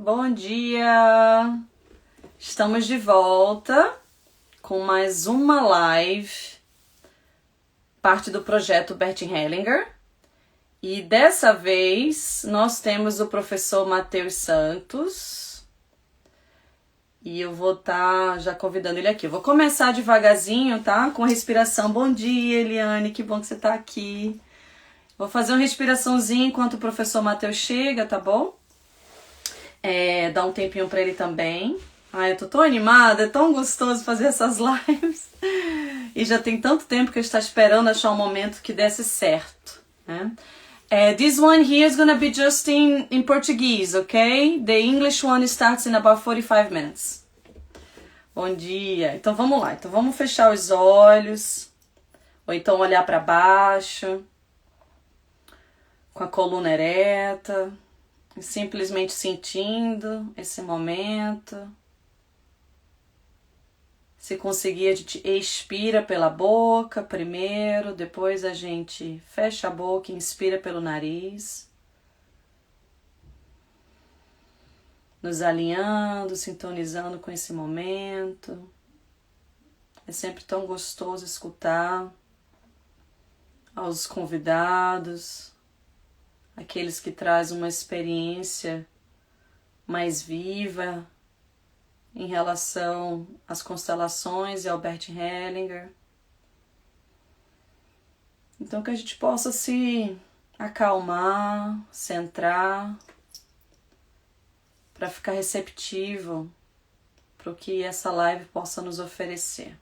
Bom dia! Estamos de volta com mais uma live, parte do projeto Bert Hellinger. E dessa vez nós temos o professor Matheus Santos. E eu vou estar já convidando ele aqui. Eu vou começar devagarzinho, tá? Com respiração. Bom dia, Eliane, que bom que você está aqui. Vou fazer uma respiraçãozinha enquanto o professor Matheus chega, tá bom? Dá um tempinho pra ele também. Ai, eu tô tão animada, é tão gostoso fazer essas lives. E já tem tanto tempo que eu estou esperando achar um momento que desse certo, né? This one here is gonna be just in Portuguese, okay? The English one starts in about 45 minutes. Bom dia. Então vamos lá. Então vamos fechar os olhos. Ou então olhar para baixo. Com a coluna ereta. Simplesmente sentindo esse momento. Se conseguir, a gente expira pela boca primeiro, depois a gente fecha a boca e inspira pelo nariz. Nos alinhando, sintonizando com esse momento. É sempre tão gostoso escutar aos convidados, aqueles que trazem uma experiência mais viva em relação às constelações e ao Bert Hellinger. Então que a gente possa se acalmar, centrar, para ficar receptivo para o que essa live possa nos oferecer.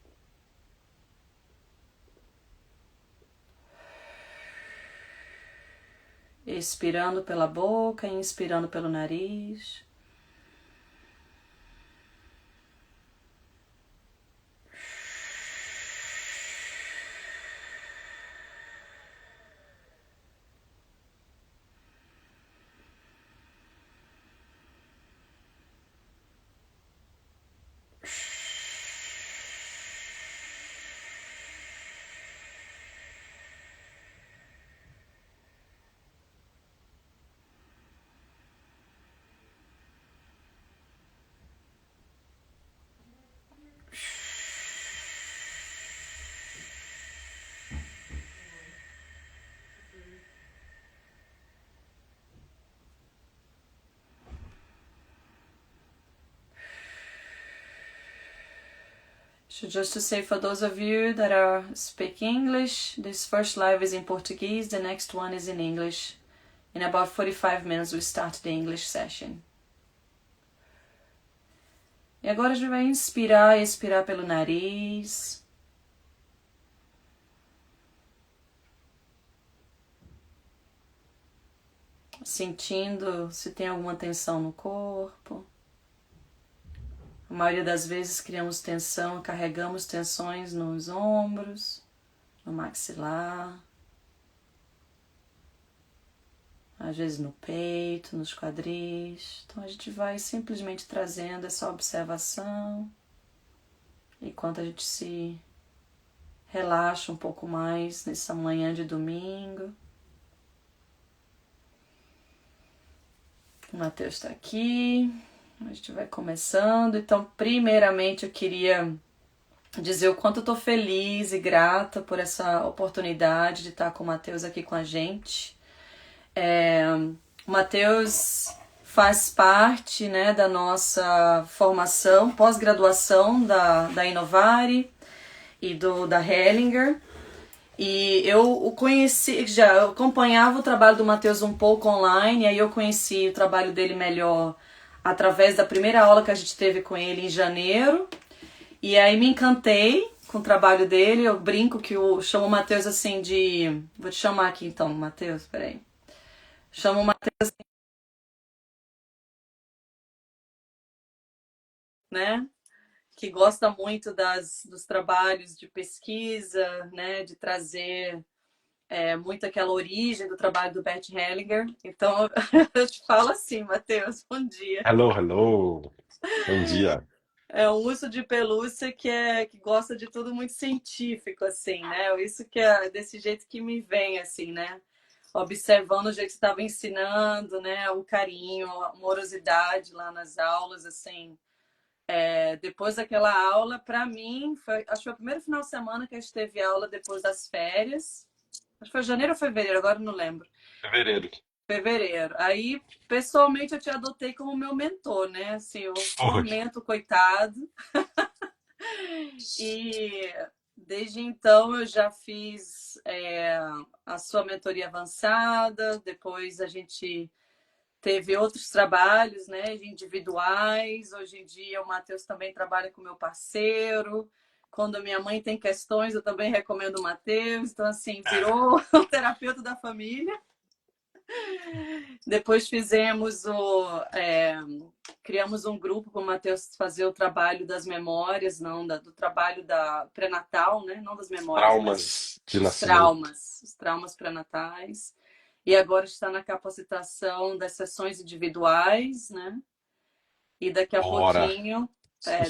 Expirando pela boca e inspirando pelo nariz. So just to say, for those of you that are speak English, this first live is in Portuguese, the next one is in English. In about 45 minutes we start the English session. E agora a gente vai inspirar e expirar pelo nariz. Sentindo se tem alguma tensão no corpo. A maioria das vezes criamos tensão, carregamos tensões nos ombros, no maxilar, às vezes no peito, nos quadris. Então a gente vai simplesmente trazendo essa observação enquanto a gente se relaxa um pouco mais nessa manhã de domingo. O Matheus está aqui. A gente vai começando. Então, primeiramente, eu queria dizer o quanto eu tô feliz e grata por essa oportunidade de estar com o Matheus aqui com a gente. O Matheus faz parte, né, da nossa formação, pós-graduação da Innovare e da Hellinger. E eu o conheci, eu acompanhava o trabalho do Matheus um pouco online, e aí eu conheci o trabalho dele melhor através da primeira aula que a gente teve com ele em janeiro. E aí me encantei com o trabalho dele. Eu brinco que eu chamo o Matheus assim de... Vou te chamar aqui então, Matheus, peraí. Chamo o Matheus, né? Que gosta muito dos trabalhos de pesquisa, né? De trazer muito aquela origem do trabalho do Bert Hellinger. Então, eu te falo assim, Matheus, bom dia. Hello, hello. Bom dia. É um urso de pelúcia que gosta de tudo muito científico, assim, né? Isso que é desse jeito que me vem, assim, né? observando o jeito que você estava ensinando, né? O carinho, a amorosidade lá nas aulas, assim. Depois daquela aula, para mim, acho que foi o primeiro final de semana que a gente teve aula depois das férias. Acho que foi janeiro ou fevereiro, agora não lembro. Fevereiro. Fevereiro. Aí, pessoalmente, eu te adotei como meu mentor, né? Assim, eu Foi. tormento, coitado. E desde então eu já fiz a sua mentoria avançada, depois a gente teve outros trabalhos, né, individuais. Hoje em dia o Matheus também trabalha com meu parceiro. Quando minha mãe tem questões, eu também recomendo o Matheus. Então, assim, virou o terapeuta da família. Depois criamos um grupo para o Matheus fazer o trabalho das memórias, não do trabalho da pré-natal, né? Não das memórias, mas Traumas de nascimento. os traumas pré-natais. E agora está na capacitação das sessões individuais, né? E Ora,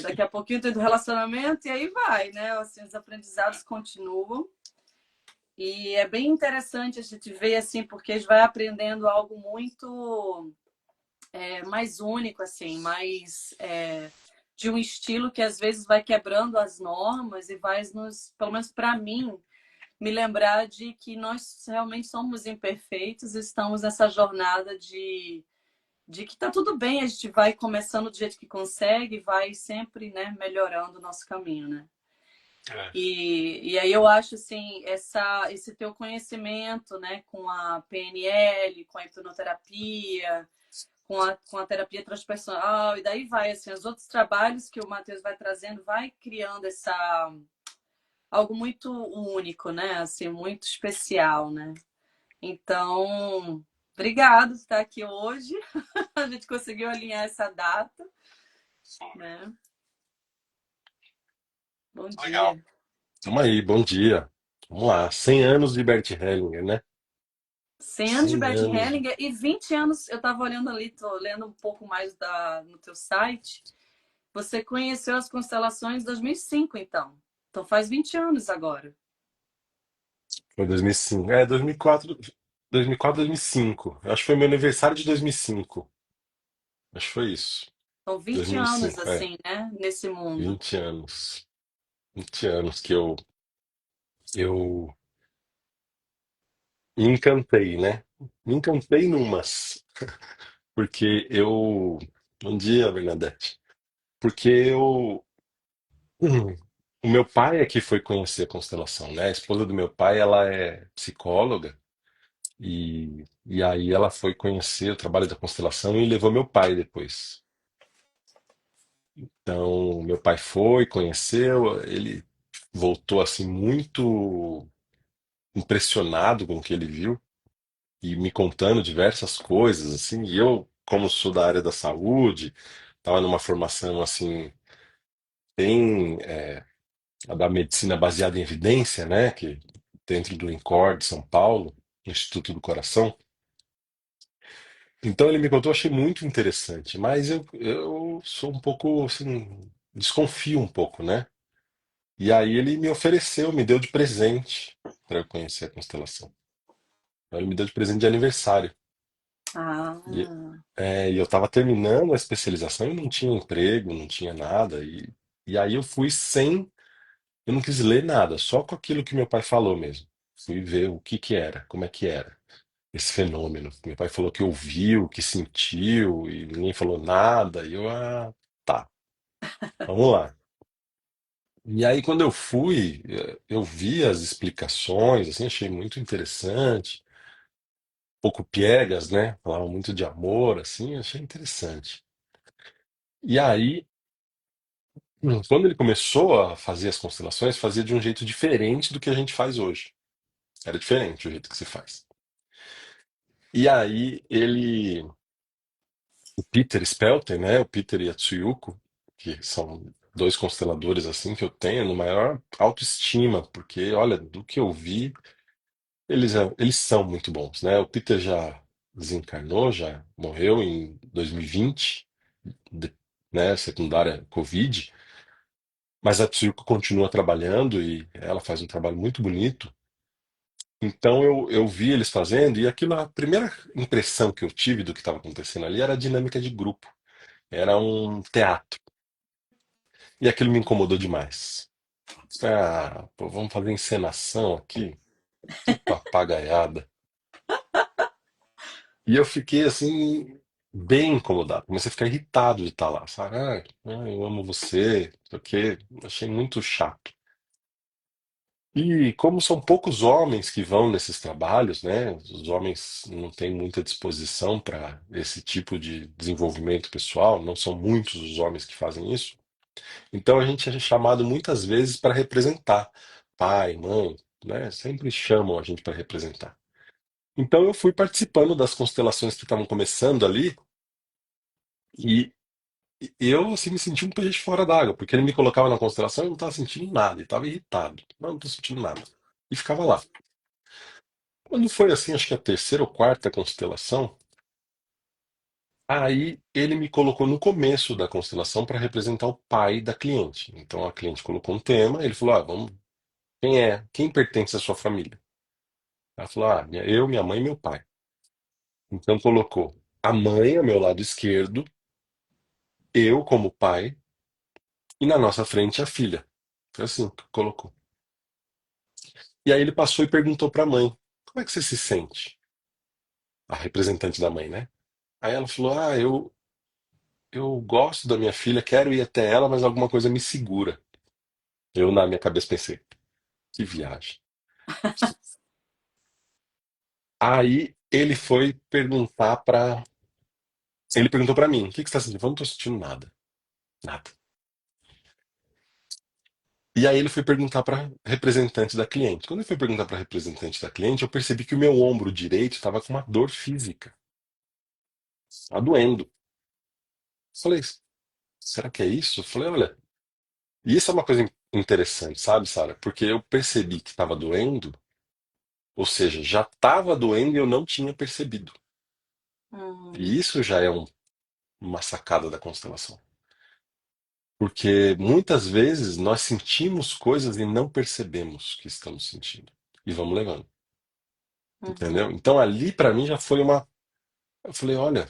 daqui a pouquinho tem do relacionamento e aí vai, né? Assim, os aprendizados continuam. E é bem interessante a gente ver assim, porque a gente vai aprendendo algo muito mais único, assim, mais de um estilo que às vezes vai quebrando as normas e vai nos, pelo menos para mim, me lembrar de que nós realmente somos imperfeitos e estamos nessa jornada de que tá tudo bem, a gente vai começando do jeito que consegue, vai sempre, né, melhorando o nosso caminho, né? é, E aí eu acho assim, esse teu conhecimento, né, com a PNL, com a hipnoterapia, com a terapia transpersonal, e daí vai, assim, os outros trabalhos que o Matheus vai trazendo, vai criando algo muito único, né? Assim, muito especial, né? Então, obrigado por estar aqui hoje. A gente conseguiu alinhar essa data, né? Bom legal. dia. Tamo aí, bom dia. Vamos lá. 100 anos de Bert Hellinger, né? 100 anos de 100 Bert anos. Hellinger e 20 anos, eu estava olhando ali, tô lendo um pouco mais no teu site. Você conheceu as constelações em 2005, então. Então faz 20 anos agora. Foi 2005. 2004, 2004, 2005. Eu acho que foi meu aniversário de 2005. Acho que foi isso. São 20 anos, 2005, assim, né? Nesse mundo. 20 anos. 20 anos que eu me encantei, né? Me encantei numas. Porque eu. Bom dia, Bernadette. Porque eu. O meu pai é que foi conhecer a constelação, né? A esposa do meu pai, ela é psicóloga. E aí ela foi conhecer o trabalho da constelação e levou meu pai depois. Então, meu pai foi, conheceu, ele voltou assim muito impressionado com o que ele viu e me contando diversas coisas assim. E eu, como sou da área da saúde, estava numa formação assim bem a da medicina baseada em evidência, né, que dentro do INCOR de São Paulo, Instituto do Coração. Então ele me contou, eu achei muito interessante, mas eu sou um pouco assim, desconfio um pouco, né? E aí ele me ofereceu, me deu de presente para eu conhecer a constelação. Então, ele me deu de presente de aniversário. Ah, E eu estava terminando a especialização e não tinha emprego, não tinha nada. E aí eu fui sem, eu não quis ler nada, só com aquilo que meu pai falou mesmo. Fui ver o que que era, como é que era esse fenômeno. Meu pai falou que ouviu, que sentiu e ninguém falou nada. E eu, tá, vamos lá. E aí, quando eu fui, eu vi as explicações, assim, achei muito interessante. Um pouco piegas, né? Falavam muito de amor, assim, achei interessante. E aí, quando ele começou a fazer as constelações, fazia de um jeito diferente do que a gente faz hoje. Era diferente o jeito que se faz. E aí, o Peter Spelter, né? O Peter e a Tsuyuko, que são dois consteladores assim que eu tenho no maior autoestima, porque olha, do que eu vi, eles são muito bons, né? O Peter já desencarnou, já morreu em 2020, de- né? Secundária Covid, mas a Tsuyuko continua trabalhando e ela faz um trabalho muito bonito. Então eu vi eles fazendo, e aquilo, a primeira impressão que eu tive do que estava acontecendo ali era a dinâmica de grupo. Era um teatro. E aquilo me incomodou demais. Ah, pô, vamos fazer encenação aqui? Que papagaiada. E eu fiquei assim, bem incomodado. Comecei a ficar irritado de estar lá, sabe? Eu amo você, não sei o quê. Achei muito chato. E como são poucos homens que vão nesses trabalhos, né? Os homens não têm muita disposição para esse tipo de desenvolvimento pessoal, não são muitos os homens que fazem isso. Então a gente é chamado muitas vezes para representar. Pai, mãe, né? Sempre chamam a gente para representar. Então eu fui participando das constelações que estavam começando ali e eu assim me senti um peixe fora d'água, porque ele me colocava na constelação e eu não estava sentindo nada, e estava irritado. Não estou sentindo nada. E ficava lá. Quando foi assim, acho que a terceira ou quarta constelação, aí ele me colocou no começo da constelação para representar o pai da cliente. Então a cliente colocou um tema, ele falou: vamos, quem é? Quem pertence à sua família? Ela falou: eu, minha mãe e meu pai. Então colocou a mãe ao meu lado esquerdo, eu como pai, e na nossa frente a filha. Foi assim que colocou. E aí ele passou e perguntou para a mãe: como é que você se sente? A representante da mãe, né? Aí ela falou: eu gosto da minha filha, quero ir até ela, mas alguma coisa me segura. Eu, na minha cabeça, pensei: que viagem. Aí ele foi perguntar para. Ele perguntou para mim: o que que você está sentindo? Eu não estou sentindo nada. Nada. E aí ele foi perguntar para representante da cliente. Quando ele foi perguntar para representante da cliente, eu percebi que o meu ombro direito estava com uma dor física. Tá doendo. Falei: será que é isso? Eu falei: olha. E isso é uma coisa interessante, sabe, Sara? Porque eu percebi que estava doendo, ou seja, já estava doendo e eu não tinha percebido. E Hum, isso já é uma sacada da constelação. Porque muitas vezes nós sentimos coisas e não percebemos que estamos sentindo. E vamos levando. Entendeu? uhum, Então ali pra mim já foi uma. Eu falei: olha,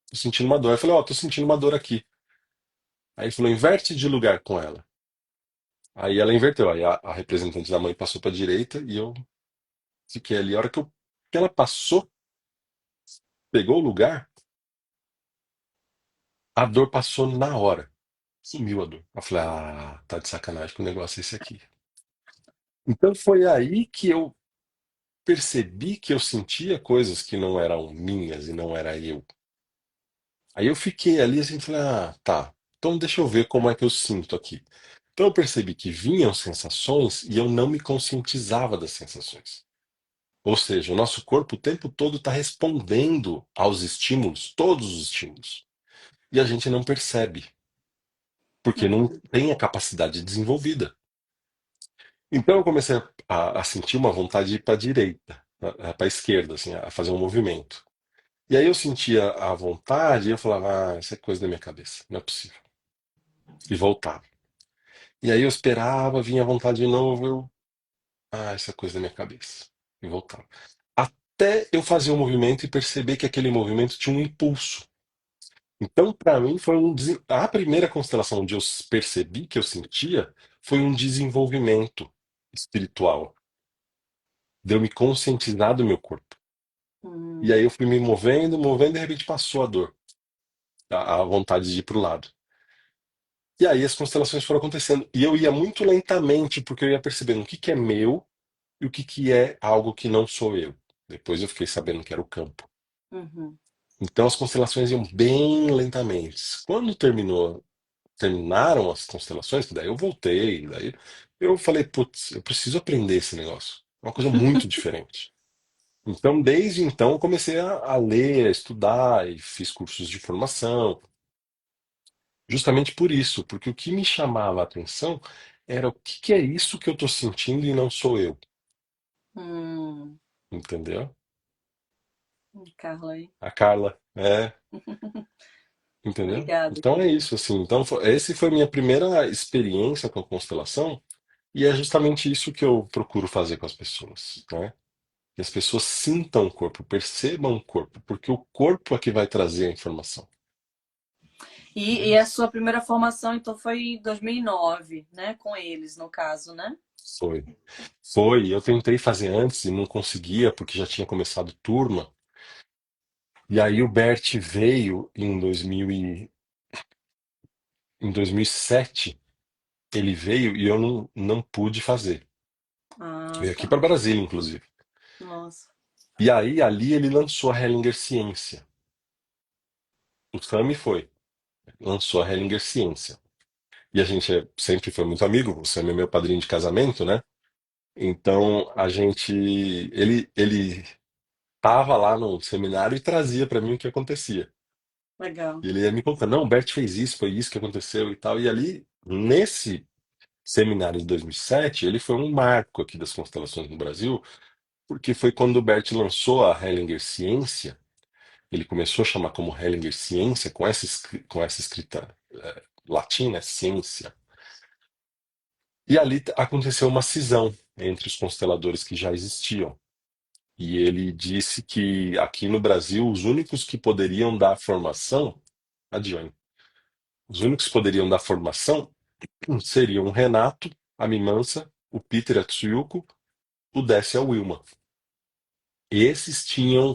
tô sentindo uma dor. Eu falei: tô sentindo uma dor aqui. Aí ele falou: inverte de lugar com ela. Aí ela inverteu. Aí a representante da mãe passou pra direita e eu fiquei ali. A hora que ela passou, pegou o lugar, a dor passou na hora. Sumiu a dor. Eu falei: tá de sacanagem que o negócio é esse aqui. Então foi aí que eu percebi que eu sentia coisas que não eram minhas e não era eu. Aí eu fiquei ali assim, falei: tá. Então deixa eu ver como é que eu sinto aqui. Então eu percebi que vinham sensações e eu não me conscientizava das sensações. Ou seja, o nosso corpo o tempo todo está respondendo aos estímulos, todos os estímulos. E a gente não percebe, porque não uhum, tem a capacidade desenvolvida. Então eu comecei a sentir uma vontade de ir para a direita, para a esquerda, assim, a fazer um movimento. E aí eu sentia a vontade e eu falava: isso é coisa da minha cabeça, não é possível. E voltava. E aí eu esperava, vinha a vontade de novo, isso é coisa da minha cabeça. E voltava. Até eu fazer o movimento e perceber que aquele movimento tinha um impulso. Então, para mim, foi a primeira constelação onde eu percebi que eu sentia foi um desenvolvimento espiritual, de eu me conscientizar do meu corpo. E aí hum, eu fui me movendo, movendo, e de repente passou a dor, a vontade de ir para o lado. E aí as constelações foram acontecendo. E eu ia muito lentamente, porque eu ia percebendo o que que é meu e o que que é algo que não sou eu. Depois eu fiquei sabendo que era o campo. uhum, Então as constelações iam bem lentamente. Quando terminaram as constelações, que daí eu voltei, daí eu falei: putz, eu preciso aprender esse negócio. É uma coisa muito diferente. Então, desde então, eu comecei a ler, a estudar e fiz cursos de formação. Justamente por isso, porque o que me chamava a atenção era o que que é isso que eu estou sentindo e não sou eu, hum. entendeu? Carla aí. A Carla, entendeu? Obrigada, Então é querida. isso, assim. Então, esse foi minha primeira experiência com a constelação E é justamente isso que eu procuro fazer com as pessoas, né? Que as pessoas sintam o corpo, percebam o corpo, porque o corpo é que vai trazer a informação. E a sua primeira formação, então, foi em 2009, né? Com eles, no caso, né? Foi. Foi. Eu tentei fazer antes e não conseguia, porque já tinha começado turma. E aí o Bert veio em 2007. Ele veio e eu não pude fazer. Ah, Veio aqui tá. para Brasília, inclusive. Nossa. E aí ali ele lançou a Hellinger Ciência. O Sami foi, lançou a Hellinger Ciência. E a gente sempre foi muito amigo. O Sami é meu padrinho de casamento, né? Então a gente, ele tava lá no seminário e trazia para mim o que acontecia. Legal. E ele ia me contando, não, o Bert fez isso, foi isso que aconteceu e tal. E ali, nesse seminário de 2007, ele foi um marco aqui das constelações no Brasil, porque foi quando o Bert lançou a Hellinger Ciência. Ele começou a chamar como Hellinger Ciência, com essa escrita latina, ciência. E ali aconteceu uma cisão entre os consteladores que já existiam. E ele disse que aqui no Brasil, os únicos que poderiam dar formação, adiante, os únicos que poderiam dar formação seriam o Renato, a Mimansa, o Peter Atsuyuko, o Décio Wilma. Esses tinham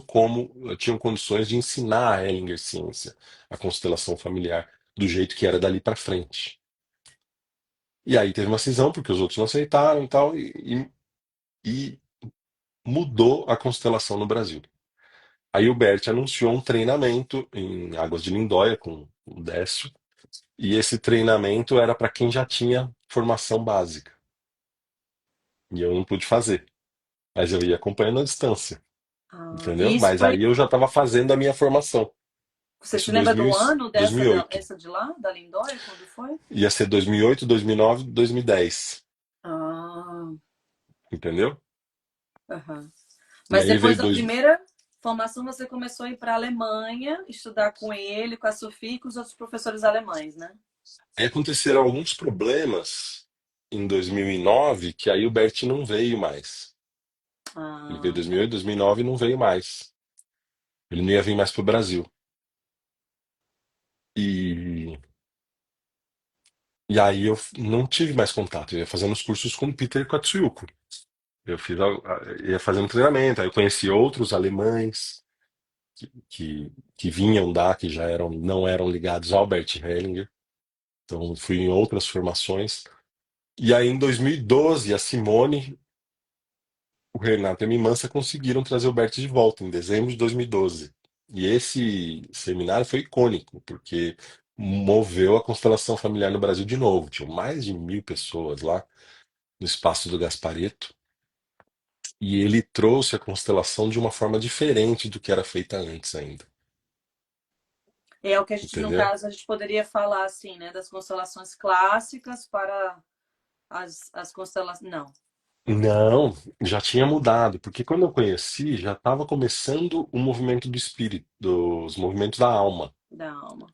condições de ensinar a Hellinger Ciência, a constelação familiar, do jeito que era dali para frente. E aí teve uma cisão, porque os outros não aceitaram e tal, e mudou a constelação no Brasil. Aí o Bert anunciou um treinamento em Águas de Lindóia com o Décio, e esse treinamento era para quem já tinha formação básica. E eu não pude fazer, mas eu ia acompanhando à distância, Ah, entendeu? e isso Mas foi. aí eu já estava fazendo a minha formação. Você se Isso lembra do 2000, ano 2008. dessa de lá, da Lindóia, quando foi? Ia ser 2008, 2009, 2010, Ah, entendeu? aham. E Mas aí depois veio da dois. primeira formação, você começou a ir para a Alemanha, estudar com ele, com a Sofia e com os outros professores alemães, né? Aí aconteceram alguns problemas em 2009, que aí o Bert não veio mais. Ele veio em Ah, tá. 2008, 2009 e não veio mais. Ele não ia vir mais para o Brasil. E, e aí eu não tive mais contato. Eu ia fazendo os cursos com o Peter Katsuyuko. Eu ia fazendo treinamento, aí eu conheci outros alemães que vinham da, que já eram, não eram ligados ao Bert Hellinger. Então fui em outras formações. E aí em 2012, a Simone, o Renato e a Mimança conseguiram trazer o Bert de volta, em dezembro de 2012. E esse seminário foi icônico, porque moveu a constelação familiar no Brasil de novo. Tinham mais de 1.000 pessoas lá no espaço do Gasparetto. E ele trouxe a constelação de uma forma diferente do que era feita antes ainda. É o que a gente, no Entendeu? caso, a gente poderia falar assim, né? Das constelações clássicas para as constelações. Não, Não, já tinha mudado, porque quando eu conheci, já estava começando o movimento do espírito, dos movimentos da alma. da alma.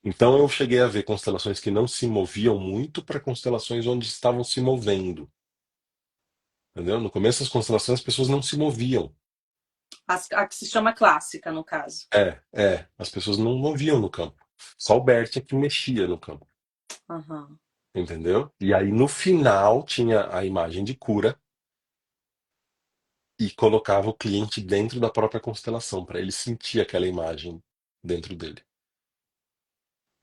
Então eu cheguei a ver constelações que não se moviam muito para constelações onde estavam se movendo. Entendeu? No começo das constelações as pessoas não se moviam. A que se chama clássica, no caso. As pessoas não moviam no campo. Só o Bert é que mexia no campo. Aham. Entendeu? E aí no final tinha a imagem de cura e colocava o cliente dentro da própria constelação, para ele sentir aquela imagem dentro dele.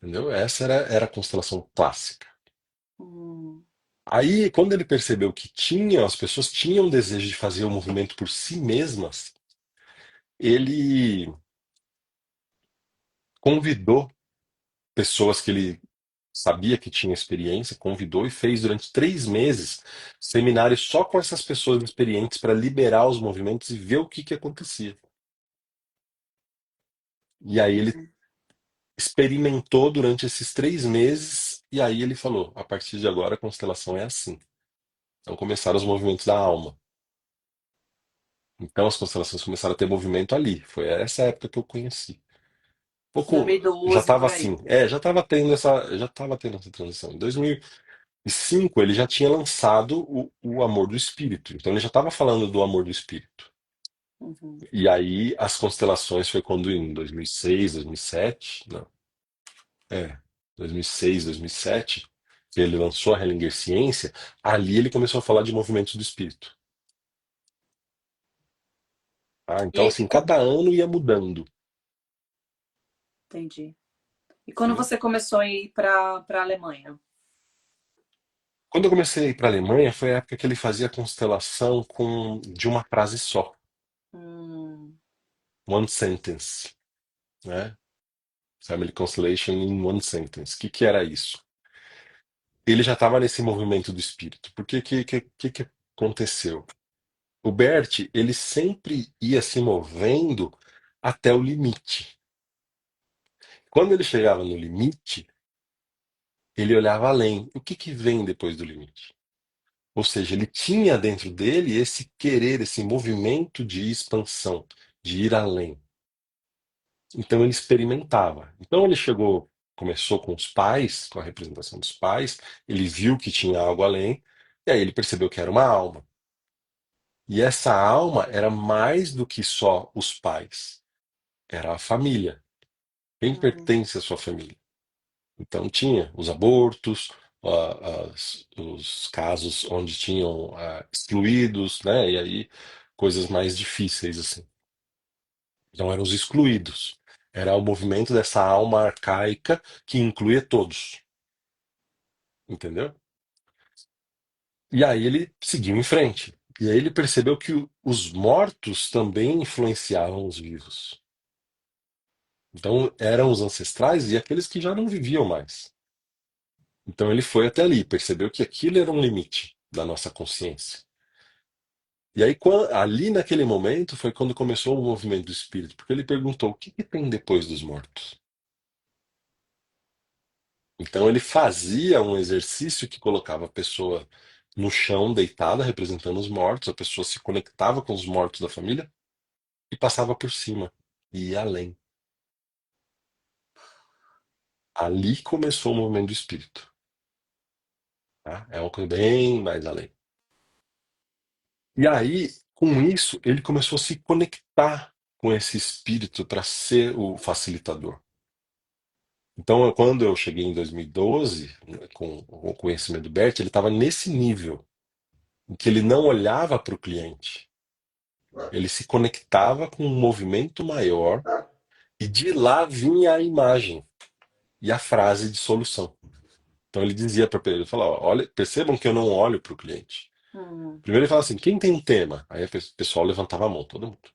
Entendeu? Essa era a constelação clássica. Hum. Aí, quando ele percebeu que as pessoas tinham desejo de fazer o movimento por si mesmas, ele convidou pessoas que ele sabia que tinha experiência, convidou e fez durante 3 meses seminários só com essas pessoas experientes para liberar os movimentos e ver o que acontecia. E aí ele experimentou durante esses 3 meses e aí ele falou: a partir de agora a constelação é assim. Então começaram os movimentos da alma. Então as constelações começaram a ter movimento ali. Foi essa época que eu conheci. Pouco já 2012, estava por aí. assim, já estava tendo essa transição. Em 2000, E 5, ele já tinha lançado o Amor do Espírito. Então ele já estava falando do amor do Espírito. Uhum. E aí as constelações foi quando em 2006, 2007, não, é, 2006, 2007, que ele lançou a Hellinger Ciência, ali ele começou a falar de movimentos do espírito. Ah, E então aí, assim, cada ano ia mudando, entendi. E quando entendeu? você começou a ir para a Alemanha? Quando eu comecei a ir para a Alemanha, foi a época que ele fazia constelação de uma frase só, Hum, one sentence, né? Family Constellation in one sentence. O que que era isso? Ele já estava nesse movimento do espírito. Porque que aconteceu? O Bert, ele sempre ia se movendo até o limite. Quando ele chegava no limite, ele olhava além. O que que vem depois do limite? Ou seja, ele tinha dentro dele esse querer, esse movimento de expansão, de ir além. Então ele experimentava. Então ele chegou, começou com os pais, com a representação dos pais, ele viu que tinha algo além, e aí ele percebeu que era uma alma. E essa alma era mais do que só os pais, era a família. Quem hum, pertence à sua família? Então tinha os abortos, os casos onde tinham excluídos, né? E aí coisas mais difíceis assim. Então eram os excluídos. Era o movimento dessa alma arcaica que incluía todos, entendeu? E aí ele seguiu em frente. E aí ele percebeu que os mortos também influenciavam os vivos. Então eram os ancestrais e aqueles que já não viviam mais. Então ele foi até ali, percebeu que aquilo era um limite da nossa consciência. E aí, ali naquele momento, foi quando começou o movimento do espírito, porque ele perguntou: o que que tem depois dos mortos? Então ele fazia um exercício que colocava a pessoa no chão, deitada, representando os mortos, a pessoa se conectava com os mortos da família e passava por cima, e ia além. Ali começou o movimento do espírito. Tá? É uma coisa bem mais além. E aí, com isso, ele começou a se conectar com esse espírito para ser o facilitador. Então, quando eu cheguei em 2012, né, com o conhecimento do Bert, ele estava nesse nível, em que ele não olhava para o cliente, ele se conectava com um movimento maior e de lá vinha a imagem e a frase de solução. Então ele dizia para ele, falava, olha, percebam que eu não olho para o cliente. hum. Primeiro ele falava assim, quem tem um tema? Aí o pessoal levantava a mão, todo mundo.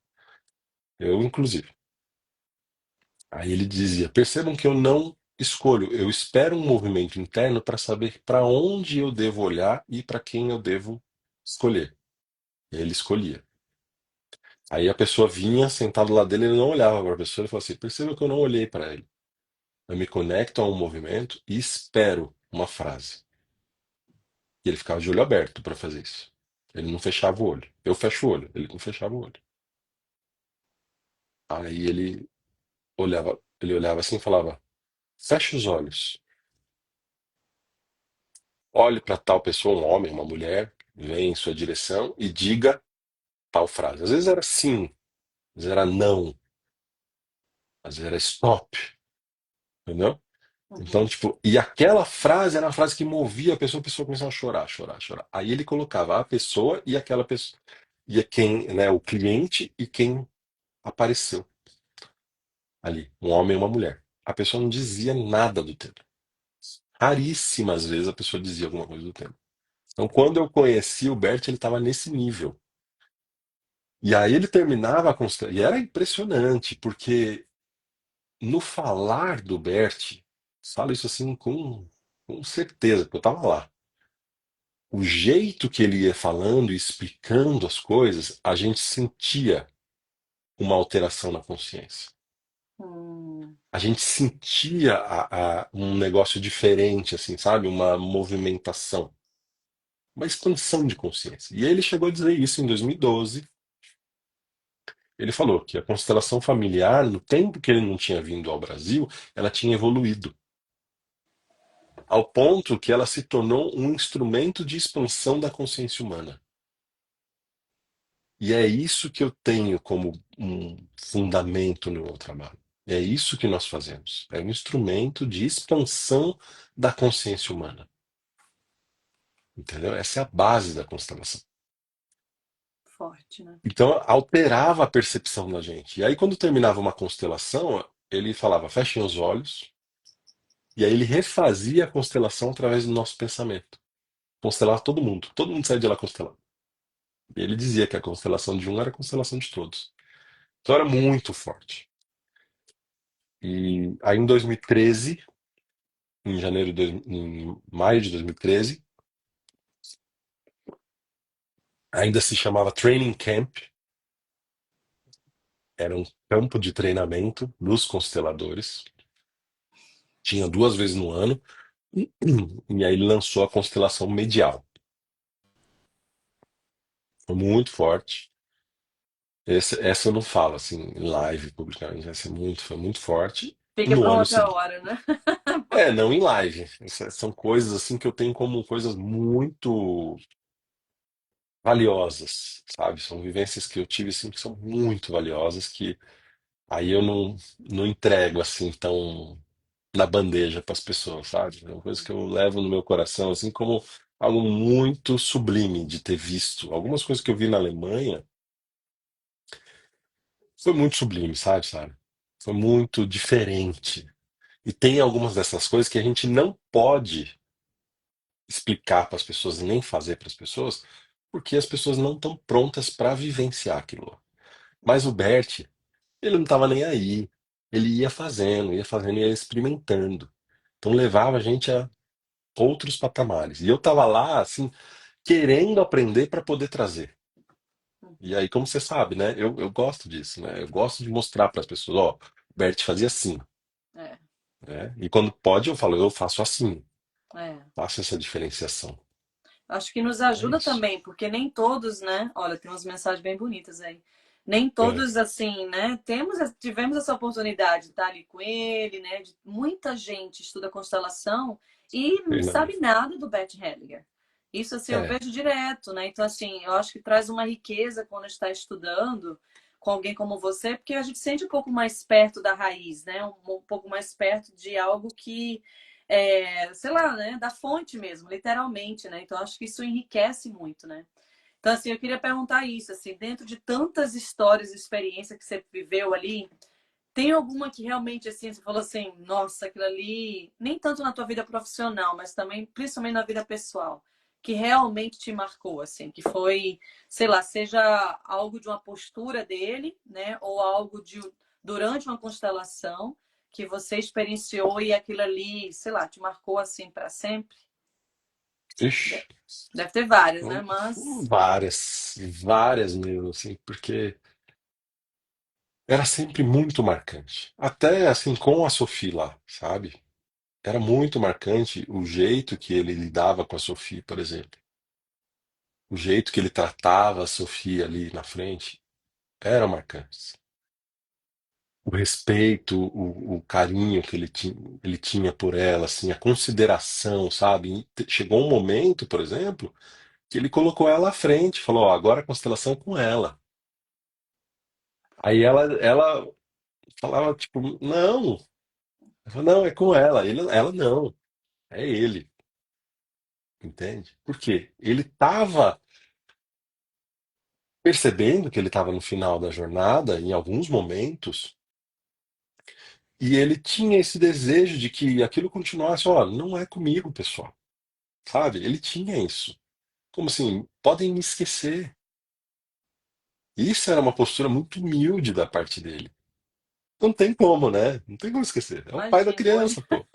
Eu, inclusive. Aí ele dizia: percebam que eu não escolho, eu espero um movimento interno para saber para onde eu devo olhar e para quem eu devo escolher. E ele escolhia. Aí a pessoa vinha, sentado lá dele, ele não olhava para a pessoa e falava assim: perceba que eu não olhei para ele. Eu me conecto a um movimento e espero uma frase. E ele ficava de olho aberto para fazer isso. Ele não fechava o olho. Eu fecho o olho, ele não fechava o olho. Aí ele olhava assim e falava: feche os olhos. Olhe para tal pessoa, um homem, uma mulher, vem em sua direção e diga tal frase. Às vezes era sim, às vezes era não, às vezes era stop, entendeu? Então, Uhum. tipo, e aquela frase era a frase que movia a pessoa começava a chorar, chorar, chorar. Aí ele colocava a pessoa e aquela pessoa, e quem, né, o cliente e quem apareceu ali, um homem e uma mulher. A pessoa não dizia nada do tema. Raríssimas vezes a pessoa dizia alguma coisa do tema. Então, quando eu conheci o Bert, ele estava nesse nível. E aí ele terminava a constelação. E era impressionante, porque no falar do Bert, falo isso assim com certeza, porque eu estava lá. O jeito que ele ia falando e explicando as coisas, a gente sentia uma alteração na consciência. Hum. A gente sentia um negócio diferente, assim, sabe? Uma movimentação, uma expansão de consciência. E ele chegou a dizer isso em 2012. Ele falou que a constelação familiar, no tempo que ele não tinha vindo ao Brasil, ela tinha evoluído. ao ponto que ela se tornou um instrumento de expansão da consciência humana. E é isso que eu tenho como um fundamento no meu trabalho. É isso que nós fazemos. É um instrumento de expansão da consciência humana. Entendeu? Essa é a base da constelação. Forte, né? Então, alterava a percepção da gente. E aí, quando terminava uma constelação, ele falava: fechem os olhos. E aí, ele refazia a constelação através do nosso pensamento. Constelava todo mundo. Todo mundo saía de lá constelado. E ele dizia que a constelação de um era a constelação de todos. Então, era muito forte. E aí, em 2013, em maio de 2013, ainda se chamava Training Camp. Era um campo de treinamento dos consteladores. Tinha 2 vezes no ano. E aí ele lançou a constelação medial. Foi muito forte. Essa eu não falo assim em live publicamente. Foi muito forte. Fica No para uma ano outra seguinte. hora, né? É, não em live. São coisas assim que eu tenho como coisas muito valiosas, sabe? São vivências que eu tive assim que são muito valiosas que aí eu não entrego assim tão na bandeja para as pessoas, sabe? É uma coisa que eu levo no meu coração assim como algo muito sublime de ter visto. Algumas coisas que eu vi na Alemanha foi muito sublime, sabe? Foi muito diferente. E tem algumas dessas coisas que a gente não pode explicar para as pessoas nem fazer para as pessoas, porque as pessoas não estão prontas para vivenciar aquilo. Mas o Bert, ele não estava nem aí. Ele ia fazendo, ia experimentando. Então levava a gente a outros patamares. E eu estava lá, assim, querendo aprender para poder trazer. E aí, como você sabe, né? Eu gosto disso, né? Eu gosto de mostrar para as pessoas, ó, o Bert fazia assim, É, né? E quando pode, eu falo, eu faço assim. é. Faço essa diferenciação. Acho que nos É ajuda isso. também, porque nem todos, né? Olha, tem umas mensagens bem bonitas aí. Nem É, todos, assim, né? Tivemos essa oportunidade de estar ali com ele, né? Muita gente estuda constelação e não sabe verdade. nada do Bert Hellinger. Isso, assim, eu É, vejo direto, né? Então, assim, eu acho que traz uma riqueza quando está estudando com alguém como você, porque a gente sente um pouco mais perto da raiz, né? Um pouco mais perto de algo que sei lá, né, da fonte mesmo, literalmente, né? Então acho que isso enriquece muito, né? Então assim, eu queria perguntar isso, assim, dentro de tantas histórias e experiências que você viveu ali, tem alguma que realmente assim, você falou assim, nossa, aquilo ali, nem tanto na tua vida profissional, mas também, principalmente na vida pessoal, que realmente te marcou, assim, que foi, sei lá, seja algo de uma postura dele, né, ou algo de durante uma constelação que você experienciou e aquilo ali, sei lá, te marcou assim para sempre? ixi, Deve ter várias, né? Mas várias, várias mesmo, assim, porque era sempre muito marcante. Até assim, com a Sophie lá, sabe? Era muito marcante o jeito que ele lidava com a Sophie, por exemplo. O jeito que ele tratava a Sophie ali na frente era marcante. O respeito, o carinho que ele tinha por ela, assim, a consideração, sabe? E chegou um momento, por exemplo, que ele colocou ela à frente, falou: Ó, agora a constelação é com ela. Aí ela falava, tipo, não, ela falou, não, é com ela. Ela não, é ele, entende? Por quê? Ele estava percebendo que ele estava no final da jornada, em alguns momentos, e ele tinha esse desejo de que aquilo continuasse, ó, não é comigo, pessoal, sabe? Ele tinha isso. Como assim? Podem me esquecer. Isso era uma postura muito humilde da parte dele. Não tem como, né? Não tem como esquecer. É o pai da imagina, criança, pô.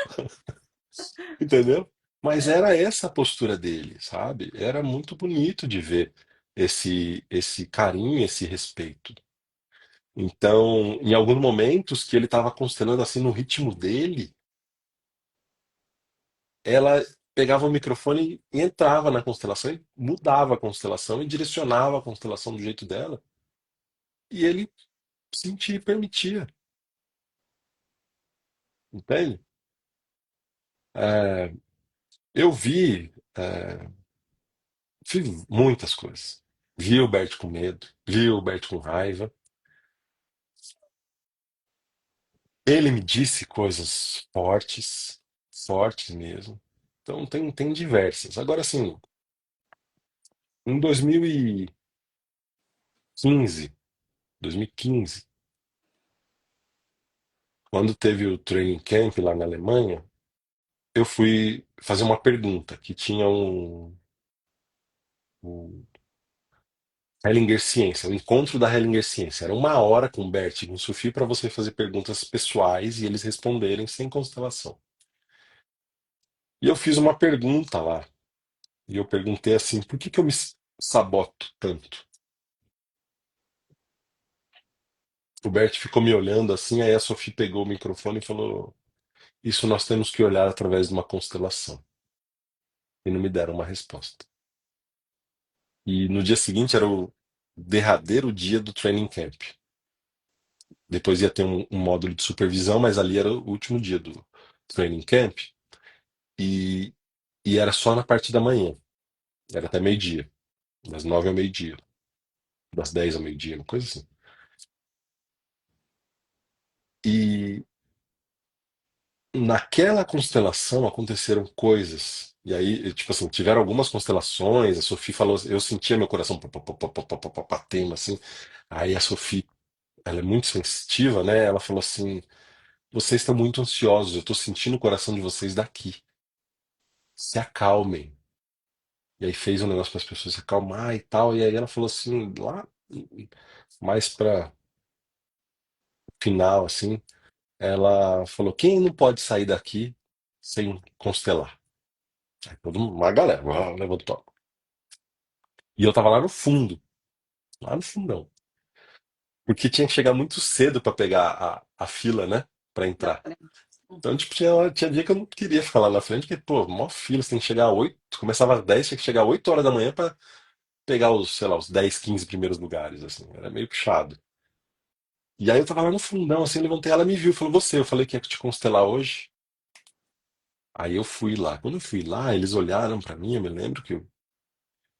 Entendeu? Mas é, era essa a postura dele, sabe? Era muito bonito de ver esse carinho, esse respeito. Então, em alguns momentos que ele estava constelando assim no ritmo dele, ela pegava o microfone e entrava na constelação e mudava a constelação e direcionava a constelação do jeito dela. E ele sentia e permitia, entende? É, Eu vi muitas coisas. Vi o Bert com medo, vi o Bert com raiva. Ele me disse coisas fortes, fortes mesmo. Então tem diversas. Agora, assim, em 2015, quando teve o training camp lá na Alemanha, eu fui fazer uma pergunta que tinha um Hellinger Ciência, o encontro da Hellinger Ciência. Era 1 hora com o Bert e com o Sufi para você fazer perguntas pessoais e eles responderem sem constelação. E eu fiz uma pergunta lá. E eu perguntei assim: por que que eu me saboto tanto? O Bert ficou me olhando assim, aí a Sophie pegou o microfone e falou: isso nós temos que olhar através de uma constelação. E não me deram uma resposta. E no dia seguinte era o derradeiro dia do training camp. Depois ia ter um módulo de supervisão, mas ali era o último dia do training camp. E, e era só na parte da manhã. Era até meio-dia. Das 9 ao meio-dia. Das 10 ao meio-dia, uma coisa assim. E naquela constelação aconteceram coisas. E aí, tipo assim, tiveram algumas constelações. A Sophie falou, eu sentia meu coração batendo assim. Aí a Sophie, ela é muito sensitiva, né? Ela falou assim: vocês estão muito ansiosos, eu tô sentindo o coração de vocês daqui. Se acalmem. E aí fez um negócio para as pessoas se acalmar e tal. E aí ela falou assim, lá mais para final, assim, ela falou: quem não pode sair daqui sem constelar? Aí todo mundo, uma galera, levantou. E eu tava lá no fundo, lá no fundão. Porque tinha que chegar muito cedo para pegar a fila, né? Para Da entrar. frente. Então, tipo, tinha dia que eu não queria ficar lá na frente, porque, pô, mó fila, você tem que chegar às 8, começava às 10, tinha que chegar às 8 horas da manhã para pegar os, sei lá, os 10, 15 primeiros lugares, assim. Era meio puxado. E aí eu tava lá no fundão, assim, levantei, ela me viu, falou: você, eu falei que ia te constelar hoje. Aí eu fui lá. Quando eu fui lá, eles olharam pra mim, eu me lembro que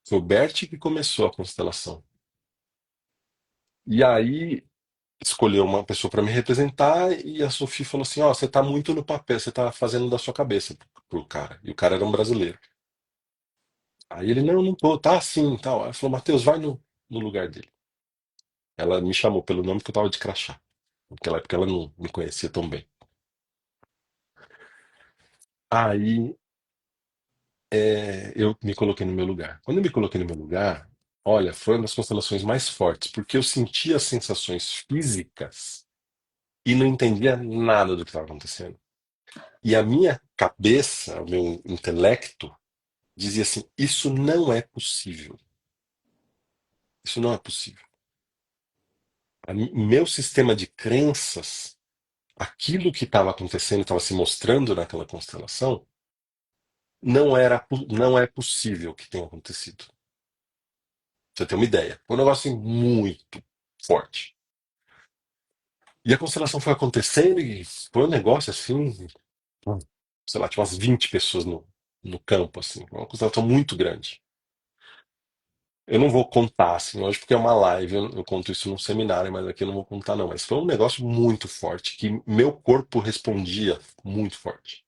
foi o Bert que começou a constelação. E aí escolheu uma pessoa pra me representar e a Sophie falou assim: ó, você tá muito no papel, você tá fazendo da sua cabeça pro cara. E o cara era um brasileiro. Aí ele: não, não tô, tá assim, tal. Aí ela falou: Matheus, vai no lugar dele. Ela me chamou pelo nome que eu tava de crachá. Naquela época ela não me conhecia tão bem. Aí eu me coloquei no meu lugar. Quando eu me coloquei no meu lugar, olha, foi uma das constelações mais fortes, porque eu sentia as sensações físicas e não entendia nada do que estava acontecendo. E a minha cabeça, o meu intelecto, dizia assim: isso não é possível. Isso não é possível. Meu sistema de crenças, aquilo que estava acontecendo, estava se mostrando naquela constelação, não é possível que tenha acontecido. Pra você ter uma ideia. Foi um negócio assim, muito forte. E a constelação foi acontecendo e foi um negócio assim, sei lá, tinha umas 20 pessoas no campo, assim, uma constelação muito grande. Eu não vou contar, assim, hoje porque é uma live, eu conto isso num seminário, mas aqui eu não vou contar, não. Mas foi um negócio muito forte, que meu corpo respondia muito forte.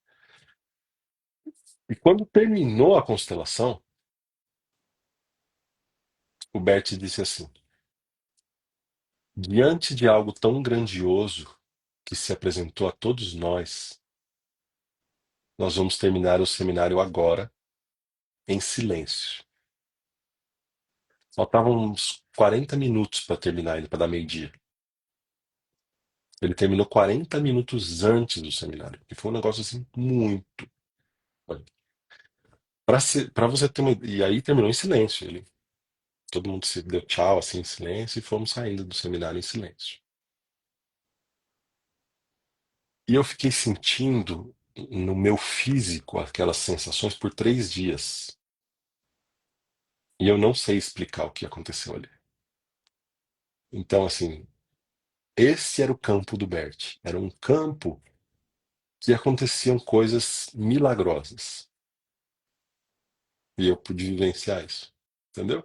E quando terminou a constelação, o Bert disse assim: diante de algo tão grandioso que se apresentou a todos nós vamos terminar o seminário agora, em silêncio. Faltavam uns 40 minutos para terminar ele, para dar meio-dia. Ele terminou 40 minutos antes do seminário, que foi um negócio assim muito. Para você ter uma. E aí terminou em silêncio. Todo mundo se deu tchau assim em silêncio e fomos saindo do seminário em silêncio. E eu fiquei sentindo no meu físico aquelas sensações por 3 dias. E eu não sei explicar o que aconteceu ali. Então, assim, esse era o campo do Bert. Era um campo que aconteciam coisas milagrosas. e eu pude vivenciar isso. Entendeu?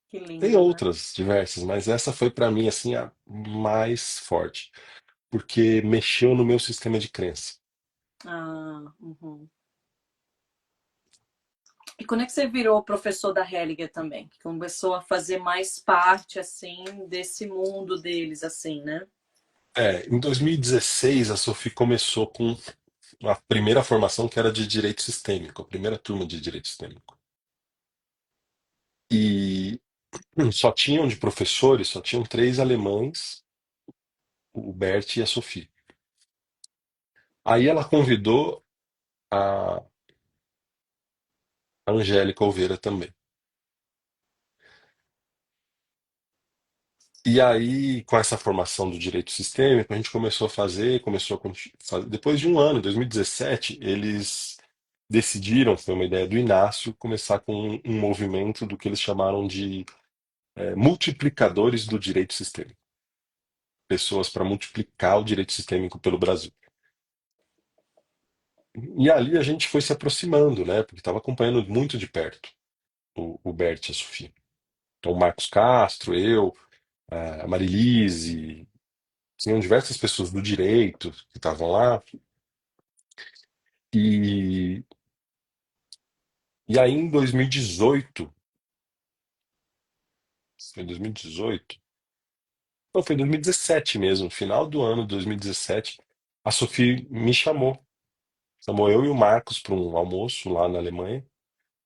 Que Tem lindo, né? outras diversas, mas essa foi pra mim assim a mais forte, porque mexeu no meu sistema de crença. Ah, uhum. E quando é que você virou professor da Hellinger também? Que começou a fazer mais parte, assim, desse mundo deles, assim, né? Em 2016 a Sophie começou com a primeira formação que era de direito sistêmico, a primeira turma de direito sistêmico. E só tinham de professores, só tinham três alemães, o Bert e a Sophie. Aí ela convidou a Angélica Oliveira também. E aí, com essa formação do direito sistêmico, a gente começou a fazer, depois de um ano, em 2017, eles decidiram, foi uma ideia do Inácio, começar com um movimento do que eles chamaram de multiplicadores do direito sistêmico. Pessoas para multiplicar o direito sistêmico pelo Brasil. E ali a gente foi se aproximando, né? Porque estava acompanhando muito de perto o Bert e a Sofia. Então, o Marcos Castro, eu, a Marilise, tinham diversas pessoas do direito que estavam lá. E, e aí em 2018, foi 2018? Não, foi 2017 mesmo, final do ano de 2017, a Sofia me chamou eu e o Marcos para um almoço lá na Alemanha,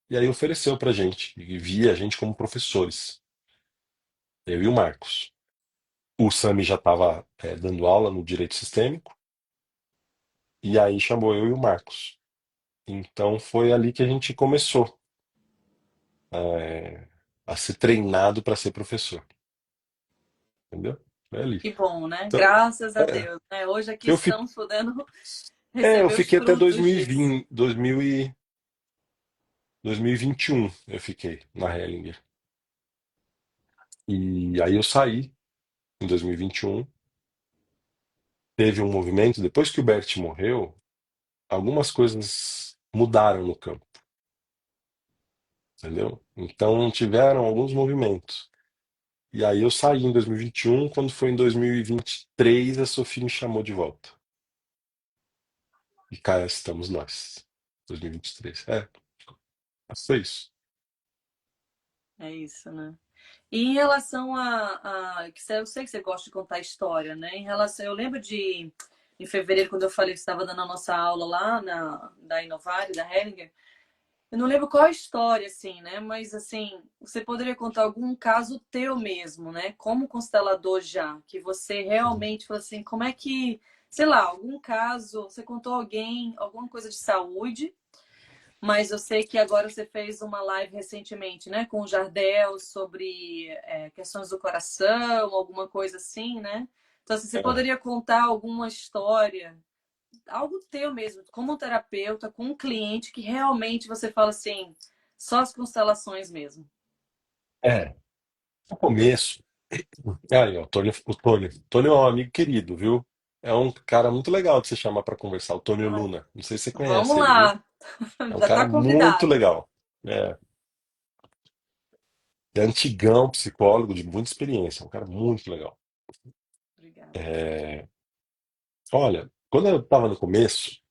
e aí ofereceu pra gente, e via a gente como professores, eu e o Marcos. O Sami já estava dando aula no direito sistêmico, e aí chamou eu e o Marcos. Então foi ali que a gente começou é, a ser treinado para ser professor, entendeu? Foi ali. Que bom, né? Então, Graças a é, Deus, né? Hoje aqui eu, fi- estamos podendo eu receber os fiquei até frutos disso. 2021, eu fiquei na Hellinger. E aí eu saí em 2021. Teve um movimento, depois que o Bert morreu, algumas coisas mudaram no campo, entendeu? Então tiveram alguns movimentos. E aí eu saí em 2021, quando foi em 2023 a Sofia me chamou de volta. E cá estamos nós. 2023. Foi isso. É isso, né? E em relação eu sei que você gosta de contar história, né? Em relação, eu lembro de em fevereiro, quando eu falei que você estava dando a nossa aula lá da Inovare, da Hellinger, eu não lembro qual a história, assim, né? Mas, assim, você poderia contar algum caso teu mesmo, né? Como constelador já, que você realmente falou assim, como é que, sei lá, algum caso, você contou alguém, alguma coisa de saúde, mas eu sei que agora você fez uma live recentemente, né, com o Jardel sobre questões do coração, alguma coisa assim, né? Então, assim, você É. poderia contar alguma história, algo teu mesmo, como um terapeuta, com um cliente que realmente você fala assim, só as constelações mesmo. É, no começo. Aí, ó, o Tônio é um amigo querido, viu? É um cara muito legal de você chamar para conversar, o Tônio Ai, Luna. Não sei se você vamos conhece ele, viu? lá, É um já cara está muito convidado. legal. É, é antigão, psicólogo de muita experiência. É um cara muito legal. Obrigada. É, olha, quando eu estava no começo,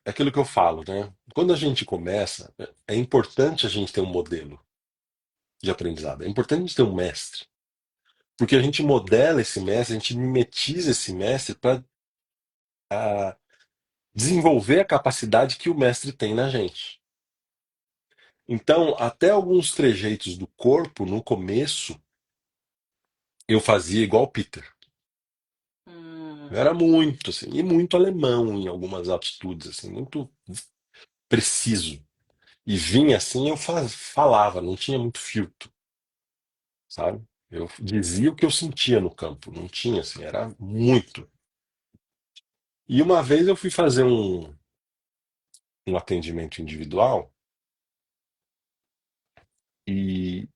é aquilo que eu falo, né? Quando a gente começa, é importante a gente ter um modelo de aprendizado. É importante a gente ter um mestre. Porque a gente modela esse mestre, a gente mimetiza esse mestre para desenvolver a capacidade que o mestre tem na gente. Então, até alguns trejeitos do corpo, no começo, eu fazia igual o Peter. Eu Hum, era muito, assim, e muito alemão em algumas atitudes, assim, muito preciso. E vinha assim, eu falava, não tinha muito filtro, sabe? Eu dizia o que eu sentia no campo, não tinha, assim, era muito. E uma vez eu fui fazer um atendimento individual e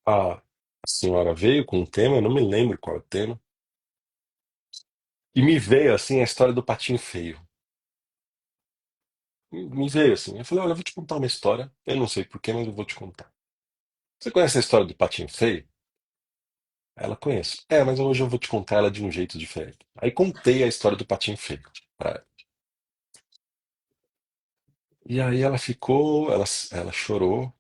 a senhora veio com um tema, eu não me lembro qual é o tema, E me veio assim a história do patinho feio. Me veio assim. Eu falei, olha, eu vou te contar uma história. Eu não sei porquê, mas eu vou te contar. Você conhece a história do patinho feio? Ela conhece. É, mas hoje eu vou te contar ela de um jeito diferente. Aí contei a história do patinho feio pra ela. E aí ela ficou, ela chorou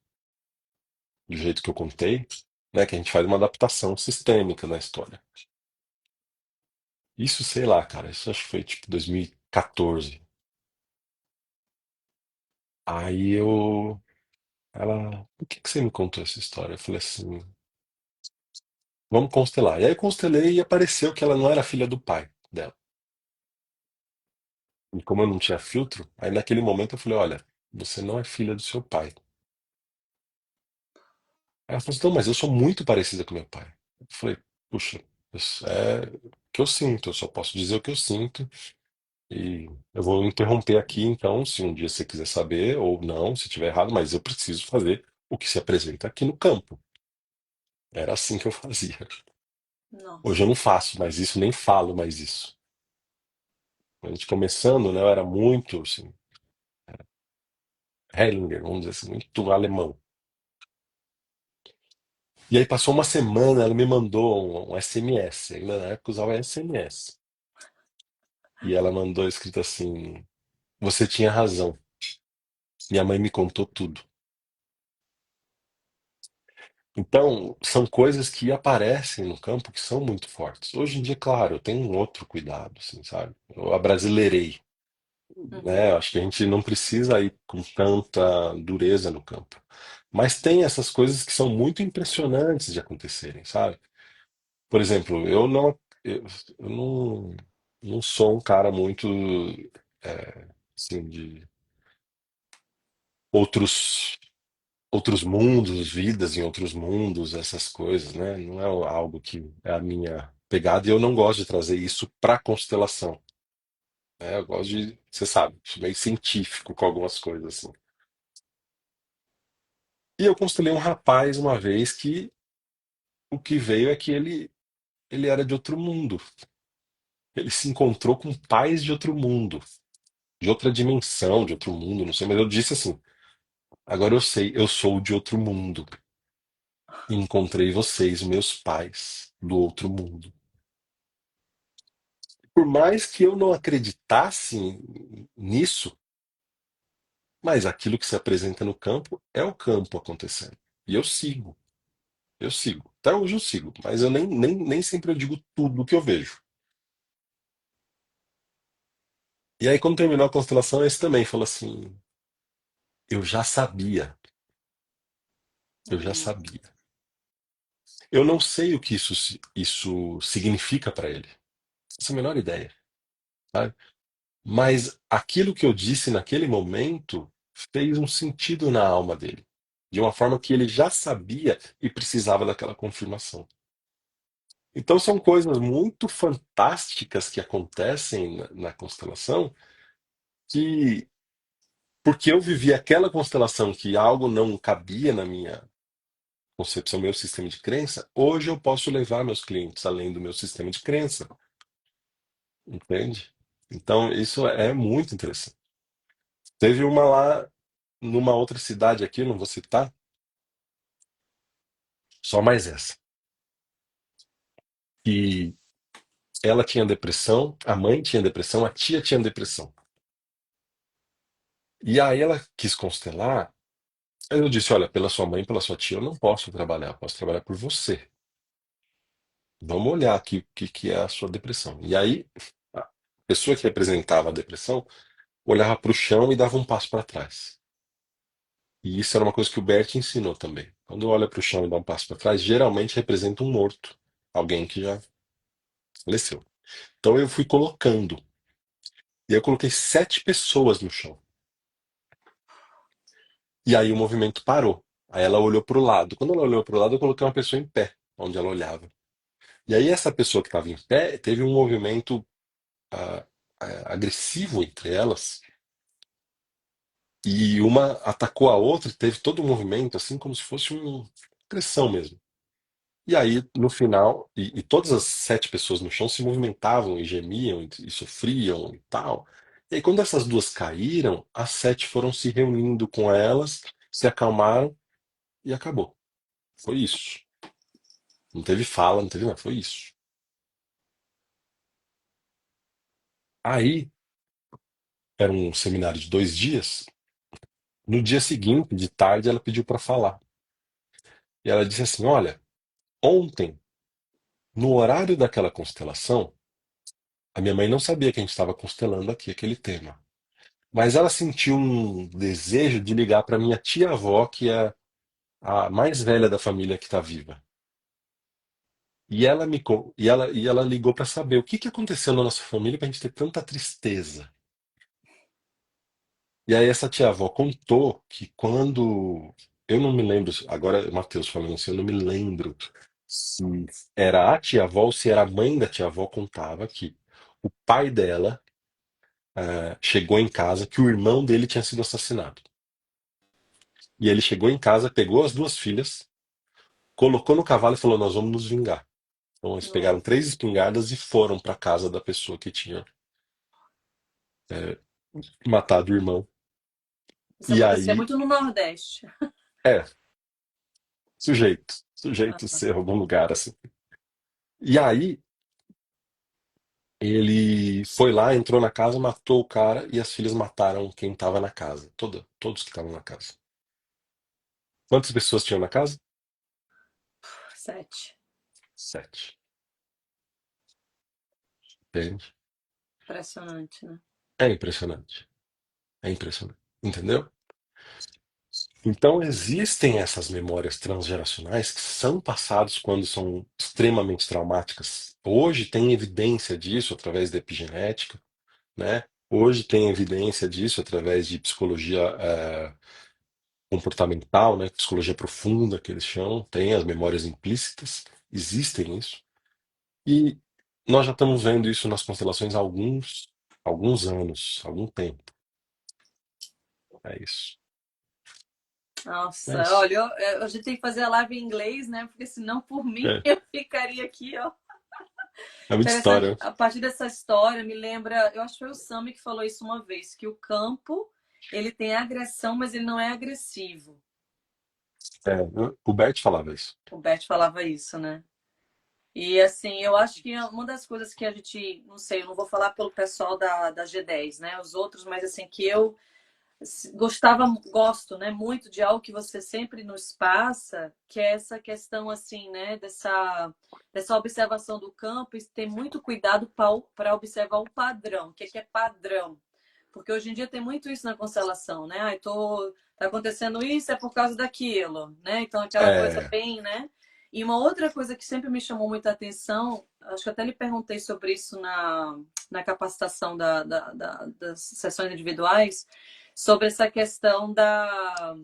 do jeito que eu contei, né? Que a gente faz uma adaptação sistêmica na história. Isso, sei lá, cara, isso acho que foi tipo 2014. Aí ela, por que que você me contou essa história? Eu falei assim, vamos constelar. E aí eu constelei e apareceu que ela não era filha do pai dela. E como eu não tinha filtro, aí naquele momento eu falei, olha, você não é filha do seu pai. Aí ela falou assim, não, mas eu sou muito parecida com meu pai. Eu falei, puxa, isso é o que eu sinto, eu só posso dizer o que eu sinto. E eu vou interromper aqui, então, se um dia você quiser saber, ou não, se tiver errado, mas eu preciso fazer o que se apresenta aqui no campo. Era assim que eu fazia. Hoje eu Nossa. não faço mais isso, nem falo mais isso. A gente começando, né, eu era muito, assim, Hellinger, vamos dizer assim, muito alemão. E aí passou uma semana, ela me mandou um SMS, ainda na época eu usava SMS. E ela mandou escrito assim: Você tinha razão. Minha mãe me contou tudo. Então, são coisas que aparecem no campo que são muito fortes. Hoje em dia, claro, eu tenho um outro cuidado, assim, sabe? Eu abrasileirei, né? Uhum. Eu acho que a gente não precisa ir com tanta dureza no campo. Mas tem essas coisas que são muito impressionantes de acontecerem, sabe? Por exemplo, eu não sou um cara muito, assim, de outros outros mundos, vidas em outros mundos, essas coisas, né? Não é algo que é a minha pegada e eu não gosto de trazer isso para constelação, né? Eu gosto de, você sabe, meio científico com algumas coisas assim. E eu constelei um rapaz uma vez que o que veio é que ele era de outro mundo. Ele se encontrou com pais de outro mundo, de outra dimensão, de outro mundo, não sei, mas eu disse assim: agora eu sei, eu sou de outro mundo. E encontrei vocês, meus pais, do outro mundo. Por mais que eu não acreditasse nisso, mas aquilo que se apresenta no campo é o campo acontecendo. E eu sigo, eu sigo. Até hoje eu sigo, mas eu nem sempre eu digo tudo o que eu vejo. E aí, quando terminou a constelação, esse também falou assim: eu já sabia, eu já Hum. sabia. Eu não sei o que isso significa para ele. Não faço a menor ideia, sabe? Mas aquilo que eu disse naquele momento fez um sentido na alma dele, de uma forma que ele já sabia e precisava daquela confirmação. Então são coisas muito fantásticas que acontecem na constelação que, porque eu vivi aquela constelação que algo não cabia na minha concepção, meu sistema de crença, hoje eu posso levar meus clientes além do meu sistema de crença, entende? Então isso é muito interessante. Teve uma lá numa outra cidade aqui, não vou citar, só mais essa. E ela tinha depressão, a mãe tinha depressão, a tia tinha depressão. E aí ela quis constelar. Aí eu disse: Olha, pela sua mãe, pela sua tia, eu não posso trabalhar, eu posso trabalhar por você. Vamos olhar aqui o que, que é a sua depressão. E aí a pessoa que representava a depressão olhava para o chão e dava um passo para trás. E isso era uma coisa que o Bert ensinou também. Quando olha para o chão e dá um passo para trás, geralmente representa um morto, alguém que já faleceu. Então eu fui colocando. E aí eu coloquei 7 pessoas no chão. E aí o movimento parou. Aí ela olhou para o lado. Quando ela olhou para o lado, eu coloquei uma pessoa em pé, onde ela olhava. E aí essa pessoa que estava em pé teve um movimento ah, agressivo entre elas. E uma atacou a outra e teve todo um movimento, assim como se fosse uma agressão mesmo. E aí, no final, e todas as 7 pessoas no chão se movimentavam e gemiam e sofriam e tal. E aí, quando essas duas caíram, as 7 foram se reunindo com elas, se acalmaram e acabou. Foi isso. Não teve fala, não teve nada, foi isso. Aí, era um seminário de 2 dias. No dia seguinte, de tarde, ela pediu para falar. E ela disse assim: Olha, ontem, no horário daquela constelação, a minha mãe não sabia que a gente estava constelando aqui aquele tema. Mas ela sentiu um desejo de ligar para minha tia-avó, que é a mais velha da família que está viva. E ela ligou para saber o que que aconteceu na nossa família para a gente ter tanta tristeza. E aí essa tia-avó contou que quando eu não me lembro, agora o Matheus falando assim, eu não me lembro se era a tia-avó ou se era a mãe da tia-avó, contava que o pai dela chegou em casa que o irmão dele tinha sido assassinado. E ele chegou em casa, pegou as 2 filhas, colocou no cavalo e falou: Nós vamos nos vingar. Então eles pegaram Nossa, 3 espingardas e foram para casa da pessoa que tinha matado o irmão. isso E acontecia aí, muito no Nordeste. é, sujeito ser algum lugar assim. E aí, ele foi lá, entrou na casa, matou o cara e as filhas mataram quem estava na casa. Todos que estavam na casa. Quantas pessoas tinham na casa? 7. 7. Entende? Impressionante, né? É impressionante. É impressionante. Entendeu? Então, existem essas memórias transgeracionais que são passadas quando são extremamente traumáticas. Hoje tem evidência disso através da epigenética, né? Hoje tem evidência disso através de psicologia comportamental, né? Psicologia profunda, que eles chamam. Tem as memórias implícitas, existem isso. E nós já estamos vendo isso nas constelações há alguns anos, algum tempo. É isso. É Nossa, isso. olha, a gente tem que fazer a live em inglês, né? Porque senão, por mim, É, eu ficaria aqui, ó. é muita Interessante. história. A partir dessa história, me lembra, eu acho que foi o Sami que falou isso uma vez, que o campo, ele tem agressão, mas ele não é agressivo. O Bert falava isso. O Bert falava isso, né? E assim, eu acho que uma das coisas que a gente, não sei, eu não vou falar pelo pessoal da G10, né? Os outros, mas assim, que eu gosto, né, muito de algo que você sempre nos passa, que é essa questão assim, né, dessa observação do campo e ter muito cuidado para observar o padrão. O que é padrão? Porque hoje em dia tem muito isso na constelação, né? Tá acontecendo isso é por causa daquilo, né? Então aquela coisa É, bem, né? E uma outra coisa que sempre me chamou muita atenção, acho que até lhe perguntei sobre isso na capacitação das sessões individuais, sobre essa questão da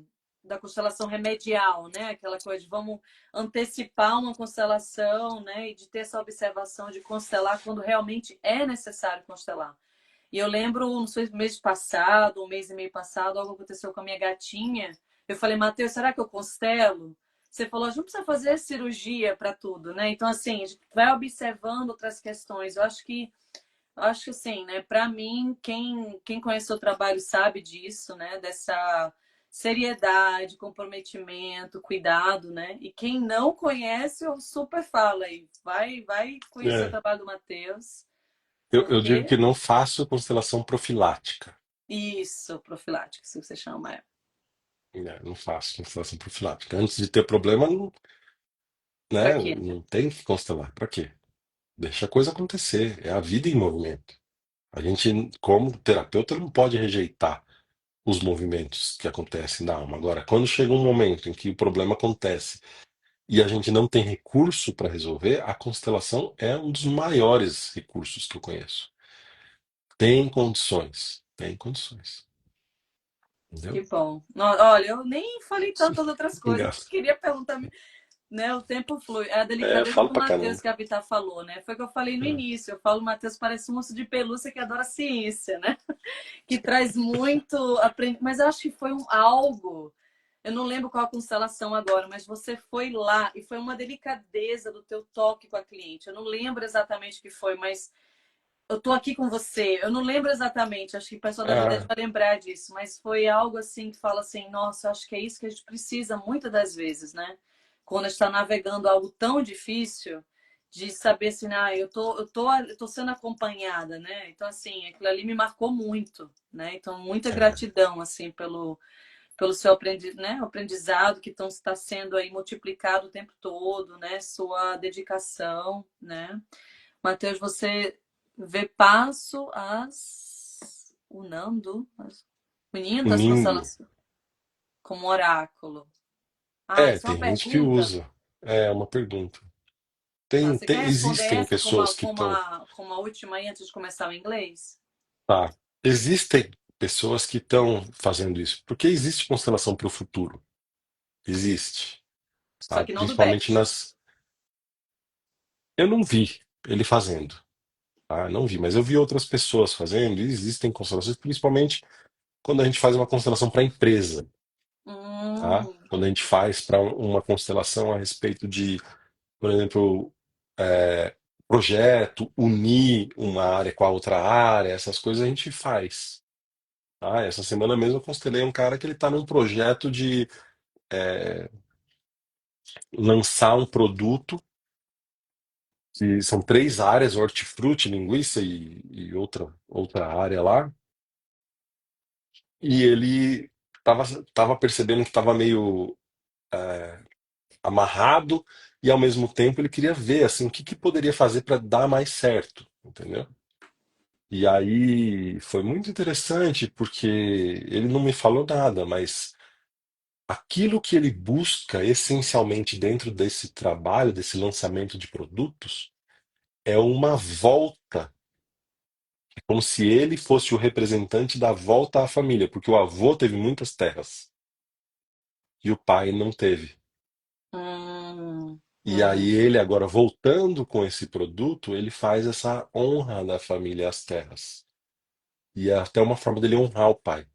constelação remedial, né? Aquela coisa de vamos antecipar uma constelação, né? E de ter essa observação de constelar quando realmente é necessário constelar. E eu lembro, não sei, mês passado, um mês e meio passado, algo aconteceu com a minha gatinha. Eu falei, Matheus, será que eu constelo? Você falou, a gente não precisa fazer cirurgia para tudo, né? Então, assim, a gente vai observando outras questões. Eu acho que assim, né? Para mim, quem conhece o trabalho sabe disso, né? Dessa seriedade, comprometimento, cuidado, né? E quem não conhece, eu super falo aí, vai conhecer o é. trabalho do Matheus, Eu digo porque que não faço constelação profilática. isso, profilático, se você chama, é. Né? Não faço constelação profilática. Antes de ter problema, não, Pra né? quê? Não tem que constelar. Para quê? Deixa a coisa acontecer. É a vida em movimento. A gente, como terapeuta, não pode rejeitar os movimentos que acontecem na alma. Agora, quando chega um momento em que o problema acontece e a gente não tem recurso para resolver, a constelação é um dos maiores recursos que eu conheço. Tem condições. Tem condições. Que Entendeu? bom. Olha, eu nem falei tantas outras coisas que Obrigado. eu queria perguntar, né? O tempo flui. É a delicadeza Falo do pra Matheus caramba. que a Vita falou, né? Foi o que eu falei no É. início. Eu falo, o Matheus parece um urso de pelúcia que adora ciência, né? Que traz muito mas eu acho que foi algo. Eu não lembro qual a constelação agora, mas você foi lá e foi uma delicadeza do teu toque com a cliente. Eu não lembro exatamente o que foi, mas eu tô aqui com você. Eu não lembro exatamente, acho que o pessoal da Judete Ah, vai lembrar disso, mas foi algo assim que fala assim, nossa, acho que é isso que a gente precisa muitas das vezes, né? Quando está navegando algo tão difícil, de saber assim, ah, eu tô sendo acompanhada, né? Então, assim, aquilo ali me marcou muito, né? Então, muita é. gratidão, assim, pelo seu né, aprendizado que está sendo aí multiplicado o tempo todo, né? Sua dedicação, né? Mateus, você vê passo as unando, unindo as Unindo. constelações como oráculo. Ah, isso é uma Tem gente que pergunta? usa. É uma pergunta. Tá, você quer responder Existem essa pessoas que estão. com uma última aí antes de começar o inglês? Tá. Existem pessoas que estão fazendo isso. Porque existe constelação para o futuro. Existe. Só Tá? que não do Principalmente Bet. nas. Eu não vi ele fazendo. Tá? Não vi, mas eu vi outras pessoas fazendo. E existem constelações, principalmente quando a gente faz uma constelação para empresa. Tá? Hum, Quando a gente faz para uma constelação a respeito de, por exemplo, é, projeto, unir uma área com a outra área, essas coisas a gente faz. Tá? Essa semana mesmo eu constelei um cara que ele está num projeto de lançar um produto, que são três áreas, hortifruti, linguiça outra área lá, e ele estava percebendo que estava meio amarrado e ao mesmo tempo ele queria ver assim o que poderia fazer para dar mais certo, entendeu? E aí foi muito interessante porque ele não me falou nada, mas aquilo que ele busca essencialmente dentro desse trabalho, desse lançamento de produtos, é uma volta. É como se ele fosse o representante da volta à família, porque o avô teve muitas terras e o pai não teve. hum, E aí hum, ele agora voltando com esse produto, ele faz essa honra da família às terras. E é até uma forma dele honrar o pai,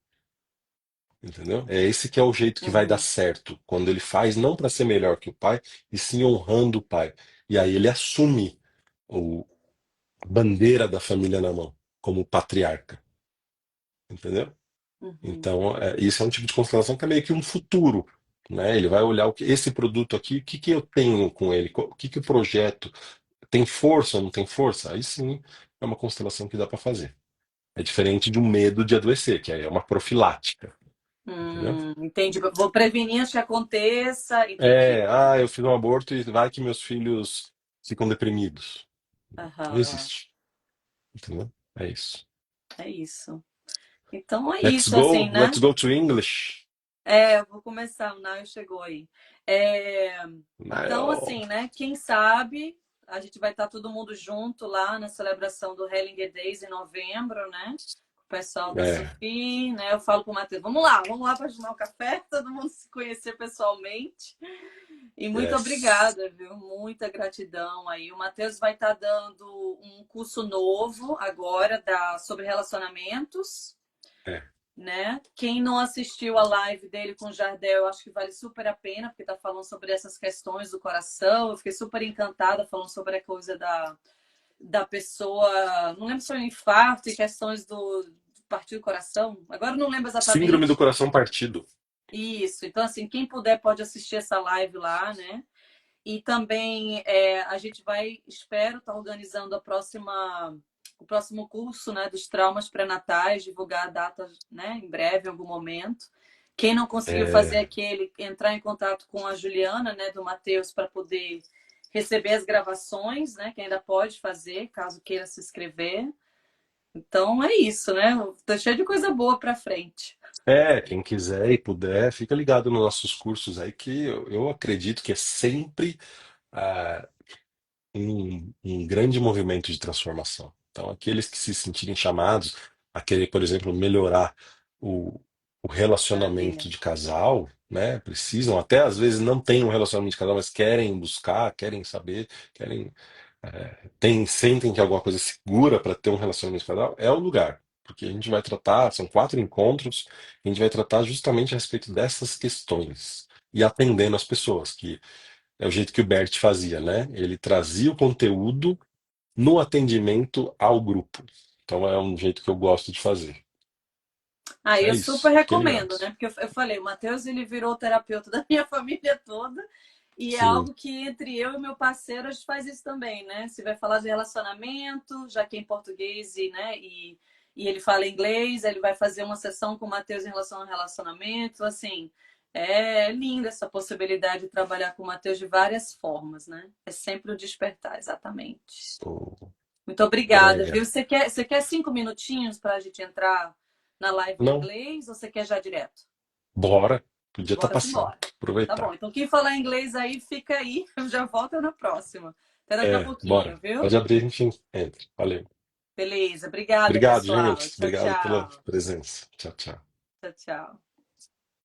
entendeu? É esse que é o jeito que vai dar uhum, certo, quando ele faz não para ser melhor que o pai, e sim honrando o pai. E aí ele assume o a bandeira da família na mão, como patriarca, entendeu? uhum, Então, isso é um tipo de constelação que é meio que um futuro, né? Ele vai olhar esse produto aqui, o que que eu tenho com ele, o que que o projeto tem força ou não tem força? Aí sim é uma constelação que dá para fazer. É diferente de um medo de adoecer, que aí é uma profilática, entendeu? entendi. Vou prevenir antes que aconteça. Entendi. Eu fiz um aborto e vai que meus filhos ficam deprimidos. Não Aham, existe, entendeu? É isso. é isso. Então é isso, assim, Let's né? go to English. Eu vou começar, o Naio chegou aí. É, então, Não. assim, né? Quem sabe a gente vai estar todo mundo junto lá na celebração do Hellinger Days em novembro, né? Com o pessoal da É, Sophie, né? Eu falo pro Matheus, vamos lá para tomar um café, todo mundo se conhecer pessoalmente. E muito yes. obrigada, viu? Muita gratidão aí. O Matheus vai estar dando um curso novo agora sobre relacionamentos, É, né? Quem não assistiu a live dele com o Jardel, eu acho que vale super a pena, porque tá falando sobre essas questões do coração. Eu fiquei super encantada falando sobre a coisa da pessoa. Não lembro se foi um infarto e questões do partir do coração. Agora eu não lembro Síndrome do exatamente. coração partido. Isso. Então, assim, quem puder pode assistir essa live lá, né? E também a gente vai, espero, estar organizando o próximo curso, né, dos traumas pré-natais, divulgar a data, né, em breve, em algum momento. Quem não conseguiu fazer É, aquele, entrar em contato com a Juliana, né, do Matheus, para poder receber as gravações, né, que ainda pode fazer, caso queira se inscrever. Então é isso, né? Tô cheio de coisa boa para frente. quem quiser e puder, fica ligado nos nossos cursos aí, que eu acredito que é sempre ah, um grande movimento de transformação. Então, aqueles que se sentirem chamados a querer, por exemplo, melhorar o, o relacionamento Maravilha. de casal, né? Precisam, até às vezes não têm um relacionamento de casal, mas querem buscar, querem saber, querem, sentem que alguma coisa segura para ter um relacionamento de casal, é o lugar. porque a gente vai tratar, são 4 encontros, a gente vai tratar justamente a respeito dessas questões e atendendo as pessoas, que é o jeito que o Bert fazia, né? Ele trazia o conteúdo no atendimento ao grupo. Então é um jeito que eu gosto de fazer. Ah, É eu super isso, fiquem recomendo, né? ligados. Porque eu falei, o Matheus ele virou o terapeuta da minha família toda e é Sim, algo que entre eu e meu parceiro a gente faz isso também, né? Se vai falar de relacionamento, já que é em português e ele fala inglês, ele vai fazer uma sessão com o Matheus em relação ao relacionamento, assim. É linda essa possibilidade de trabalhar com o Matheus de várias formas, né? É sempre o despertar, exatamente. o- Muito obrigada, é, viu? Você quer 5 minutinhos para a gente entrar na live em não, inglês ou você quer já direto? bora, podia estar Bora que passando, bora. Tá bom, aproveitar. então quem falar inglês aí, fica aí. Eu já volto na próxima. Até daqui a Bora, pouquinho, viu? pode abrir, a gente entra. Valeu. Beleza, obrigada, Obrigado, pessoal. gente. Tchau, Obrigado pela tchau. presença. Tchau, tchau. Tchau, tchau.